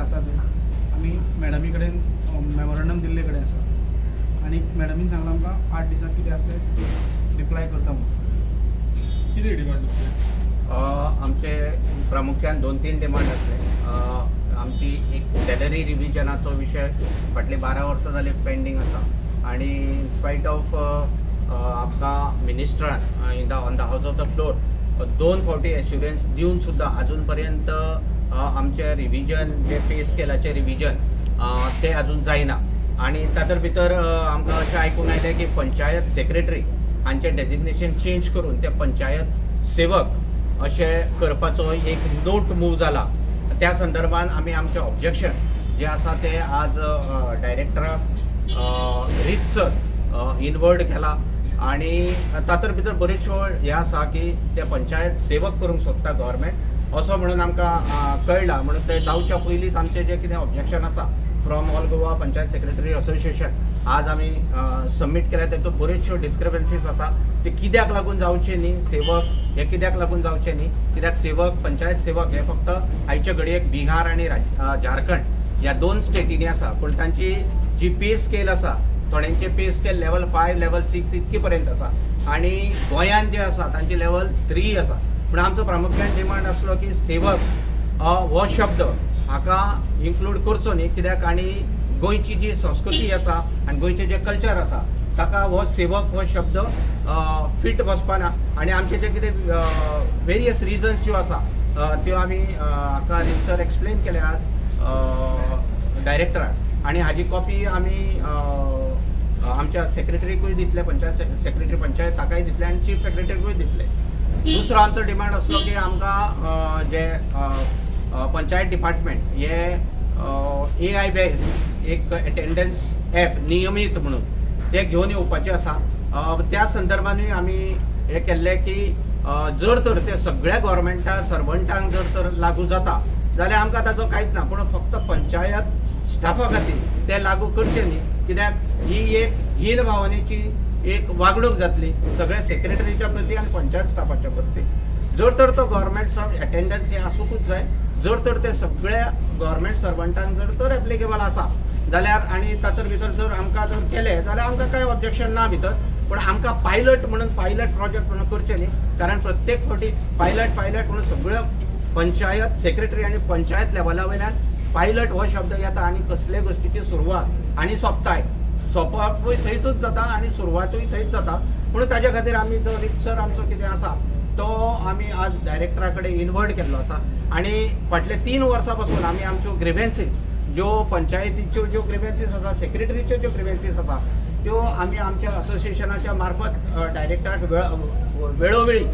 आसा ते आमी मॅडमी कडेन मेमोरंडम दिल्ले कडेन आसा आनी मॅडमीन सांगलां आमकां 8 दिसांक कितें आसता तें रिप्लाय करता म्हणून. कितें डिमांड आसले? आमचे प्रामुख्यान 2-3 डिमांड आसले. आमची एक सॅलरी रिव्हिजनाचो विशय फाटली 12 वर्सां जाली पेंडींग आसा आनी इन स्पायट ऑफ आमकां मिनिस्टरान on the house of the floor 2 फावटी एश्युरन्स दिवन सुद्दां अजून पर्यंत आमचे रिव्हिजन जे पे स्केलाचें रिव्हिजन तें अजून जायना. आनी तातूंत भितर आमकां अशें आयकूंक आयलें की पंचायत सेक्रेटरी हांचें डेजिग्नेशन चेंज करून ते पंचायत सेवक अशें करपाचो एक नोट मूव जाला. त्या संदर्भान आमी आमचें ऑब्जेक्शन जें आसा तें आज डायरेक्टराक रितसर इनवर्ड केला आनी तातूंत भितर बऱ्योचश्यो हें आसा की ते पंचायत सेवक करूंक सोदता गव्हर्मेंट असो म्हणून आमकां कळ्ळां. म्हणून ते जावच्या पयलींच आमचें जें कितें ऑब्जेक्शन आसा from all Goa panchayat secretary association आज आमी सबमीट केल्या. तातूंत बऱ्योचश्यो डिस्क्रिपन्सीज आसा ते कित्याक लागून जावचे न्ही सेवक हे कित्याक लागून जावचे न्ही कित्याक सेवक पंचायत सेवक हे फक्त आयचे घडयेक बिहार आनी झारखंड ह्या 2 स्टेटींनी आसा पूण तांची जी पे स्केल आसा थोड्यांचे पे स्केल लेवल 5 लेवल 6 इतके पर्यंत आसा आनी गोंयान जे आसा तांची लेवल 3 आसा. पूण आमचो प्रामुख्यान डिमांड आसलो की सेवक हो शब्द हाका इन्क्लूड करचो न्ही कित्याक आनी गोंयची जी संस्कृती आसा आनी गोंयचें जें कल्चर आसा ताका हो सेवक हो शब्द फिट बसपाना. आनी आमचे जे कितें वेरियस रिजन्स ज्यो आसा त्यो आमी हाका रितसर एक्सप्लेन केले आज डायरेक्टराक आनी हाजी कॉपी आमी आमच्या सेक्रेटरीकूय दितले पंचायत सेक्रेटरी पंचायत ताकाय दितले आनी चीफ सेक्रेटरीकूय दितले. दुसरो आमचो डिमांड आसलो की आमकां जे पंचायत डिपार्टमेंट हे AI बेज एक अटेंडन्स ॲप नियमीत म्हणून ते घेवन येवपाचें आसा. त्या संदर्भानूय आमी हे केल्ले की जर तर ते सगळ्या गव्हर्मेंटा सर्वंटांक जर तर लागू जाता जाल्यार आमकां ताचो कांयच ना पूण फक्त पंचायत स्टाफा खातीर ते लागू करचे न्ही कित्याक ही एक हीन भावनेची एक वागणूक जातली सगळ्या सेक्रेटरीच्या प्रती आनी पंचायत स्टाफाच्या प्रती. जर तर तो गव्हर्मेंट अटेंडन्स हे आसूंकूच जाय जर तर ते सगळ्या गव्हर्मेंट सर्वंटांक जर तर एप्लिकेबल आसा जाल्यार आनी तातूंत भितर जर आमकां जर केले जाल्यार आमकां कांय ऑब्जेक्शन ना भितर. पूण आमकां पायलट म्हणून पायलट प्रोजेक्ट म्हणून करचे न्ही कारण प्रत्येक फावटी पायलट म्हणून सगळ्यो पंचायत सेक्रेटरी आनी पंचायत लेवला वयल्यान पायलट हो शब्द येता आनी कसले गोश्टीची सुरवात आनी सोंपताय सोंपपूय थंयच जाता आनी सुरवातूय थंयच जाता. म्हणून ताज्या खातीर आमी जो रितसर आमचो कितें आसा तो आमी आज डायरेक्टरा कडेन इनवर्ट केल्लो आसा आनी फाटले 3 वर्सां पासून आमी आमच्यो ग्रिव्हन्सीस ज्यो पंचायतीच्यो ज्यो ग्रिव्हन्सीस आसा सेक्रेटरीच्यो ज्यो ग्रिव्हन्सीस आसा त्यो आमी आमच्या असोसिएशनाच्या मार्फत डायरेक्टराक वेळोवेळी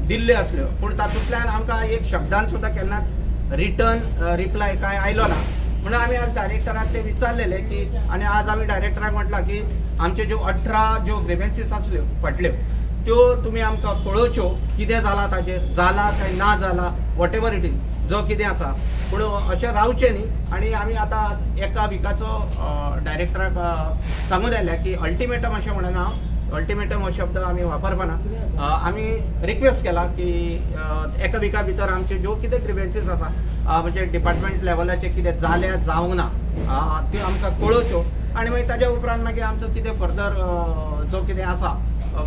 दिल्ल्यो आसल्यो पूण तातूंतल्यान आमकां एक शब्दान सुद्दां केन्नाच रिटर्न रिप्लाय कांय आयलो ना. म्हणून आमी आज डायरेक्टराक ते विचारलेले की आनी आज आमी डायरेक्टराक म्हटलां की आमच्यो ज्यो 18 ज्यो ग्रिव्हन्सीस आसल्यो फाटल्यो त्यो तुमी आमकां कळोवच्यो कितें जालां ताजेर जाला काय ना जाला वॉटेवर इट इज जो कितें आसा पूण अशें रावचें न्ही. आनी आमी आतां एका विकाचो डायरेक्टराक सांगून आयल्या की अल्टिमेटम अशें म्हणून हांव अल्टिमेटम हो शब्द आमी वापरपाना. आमी रिक्वेस्ट केला की एका विका भितर आमच्यो ज्यो कितें ग्रिव्हन्सीस आसा म्हणजे डिपार्टमेंट लेवलाचे कितें जाल्या जावंक ना त्यो आमकां कळोवच्यो आनी मागीर ताज्या उपरांत मागीर आमचो कितें फर्दर जो कितें आसा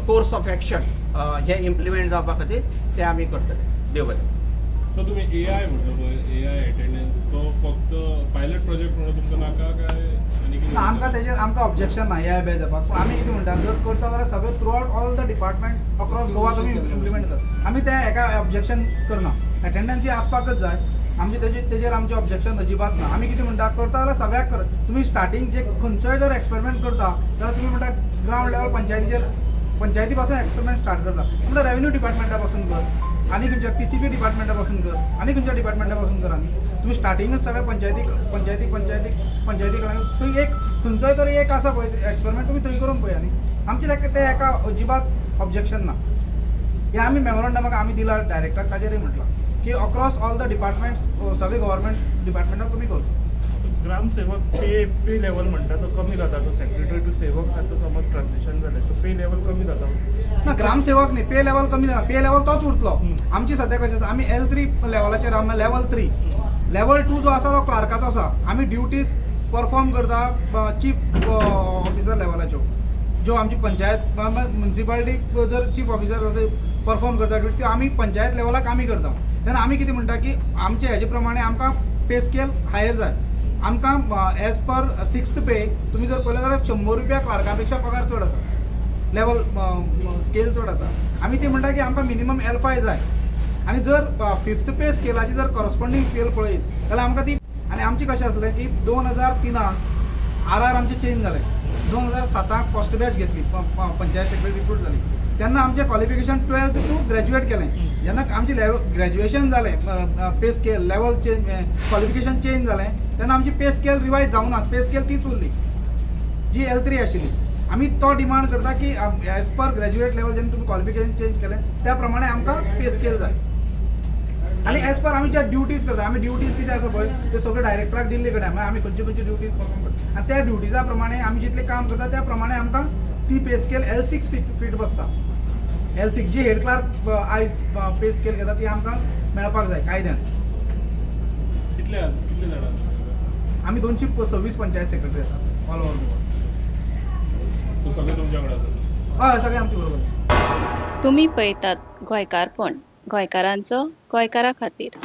कोर्स ऑफ एक्शन हे इम्प्लिमेंट जावपा खातीर ते आमी करतले. देव बरें. तो तुम्ही AI म्हणतो पळय AI अटेंडन्स तो फक्त पायलट प्रोजेक्ट म्हणून तुमकां नाका काय आनी कितें? आमकां तेजेर आमकां ऑब्जेक्शन ना AI बेज जावपाक पूण आमी कितें म्हणटा जर करता जाल्यार सगळें through out all the department across Goa तुमी इम्प्लिमेंट कर. आमी ते एका ऑब्जेक्शन करना अटेंडन्स ही आसपाकच जाय आमचे तेजेर आमचें ऑब्जेक्शन अजिबात ना. आमी कितें म्हणटा करता जाल्यार सगळ्याक कर. तुमी स्टार्टींग जे खंयचोय जर एक्सपेरिमेंट करता जाल्यार तुमी म्हणटा ग्रावंड लेवल पंचायती पासून एक्सपेरिमेंट स्टार्ट करता म्हणटा रेव्हेन्यू डिपार्टमेंटा पासून कर आनी खंयच्या PCP डिपार्टमेंटा पासून कर आनी खंयच्या डिपार्टमेंटा पासून कर. आनी तुमी स्टार्टींगच सगळे पंचायती कडेन थंय एक खंयचोय तरी एक आसा पळय एक्सपेरिमेंट तुमी थंय करून पळय. आनी आमचे ते एका अजिबात ऑब्जेक्शन ना. हे आमी मेमोरंडमाक आमी दिला डायरेक्टराक ताजेरय म्हटलां की अक्रॉस ऑल द डिपार्टमेंट सगळे गव्हर्मेंट डिपार्टमेंटाक तुमी करचो. ग्रामसेवक पे लेवल म्हणटा तो कमी जाता तो सेक्रेटरी टू सेवक तो समज ट्रान्झिशन जालें तो पे लेवल कमी जाता ना ग्रामसेवक न्ही पे लेवल कमी जाता पे लेवल तोच उरतलो. आमची सद्या कशें आसा आमी L3 लेवलाचेर लेवल 3 लेवल 2 जो आसा तो क्लार्काचो आसा. आमी ड्युटीज परफॉर्म करता चीफ ऑफिसर लेवलाच्यो, ज्यो आमची पंचायत म्युन्सिपालिटी जर चीफ ऑफिसर परफॉर्म करता ड्युटी त्यो आमी पंचायत लेवलाक आमी करता. तेन्ना आमी कितें म्हणटा की आमचे हेजे प्रमाणे आमकां पे स्केल हायर जाय. आमकां एज पर 6th पे तुमी जर पळयलें जाल्यार 100 रुपया क्लार्का पेक्षा पगार चड आसा, लेवल स्केल चड आसा. आमी ती म्हणटा की आमकां मिनिमम L5 जाय. आनी जर 5th पे स्केलाची जर करस्पॉन्डिंग स्केल पळयत जाल्यार आमकां ती. आनी आमचें कशें आसलें की 2003 RR आमचें चेंज जालें. 2007 फर्स्ट बॅच घेतली, पंचायत सेक्रेटरी रिक्रूट जाली. तेन्ना आमचें क्वॉलिफिकेशन 12th टू ग्रॅज्युएट केलें. जेन्ना आमची ग्रॅज्युएशन जालें, पे scale level change, qualification change जालें, तेन्ना आमची पे स्केल रिवायज जावं ना. पे स्केल तीच उरली जी L3 आशिल्ली. आमी तो डिमांड करता की एज पर ग्रॅज्युएट लेवल जेन्ना तुमी क्वॉलिफिकेशन चेंज केलें त्या प्रमाणे आमकां पे स्केल जाय. आनी एज पर आमी ज्या ड्युटीज करता, आमी ड्युटीज कितें आसा पळय ते सगळे डायरेक्टराक दिल्ले कडेन. मागीर आमी खंयचे खंयचे ड्युटीज परफॉर्म करता आनी त्या ड्युटीजा प्रमाणे आमी जितलें काम करता त्या प्रमाणे आमकां ती पे स्केल L6 फीट बसता. L6 जी हेड क्लार्क आयज पे स्केल घेता ती आमकां मेळपाक जाय कायद्यान. कितले जाणां? आमी 226 पंचायत सेक्रेटरी आसा ऑल ओव्हर गोवा. तो सगळे तुमच्या कडेन आसात? हय, सगळे आमचे बरोबर. तुम्ही पळयतात गोंयकारपण, गोंयकारांचो गोंयकारा खातीर.